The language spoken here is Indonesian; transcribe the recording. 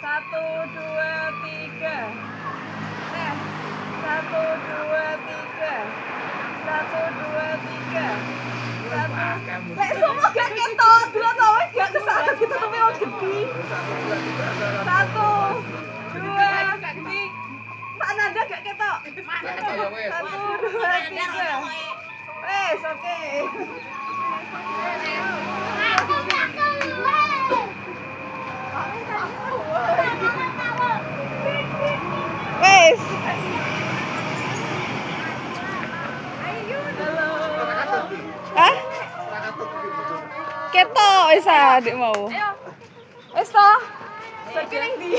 Satu, dua, tiga. Satu, dua, tiga. Satu, dua, tiga. Satu. Lek semua gak ketok, dua tahu gak kesana kita sampai orang gede. Satu, dua, tiga. Tak nada gak ketok. Satu, dua, tiga. Wes, oke. Wes. Hah? Ketok wis adik mau. Wis to. Saiki ning ndi?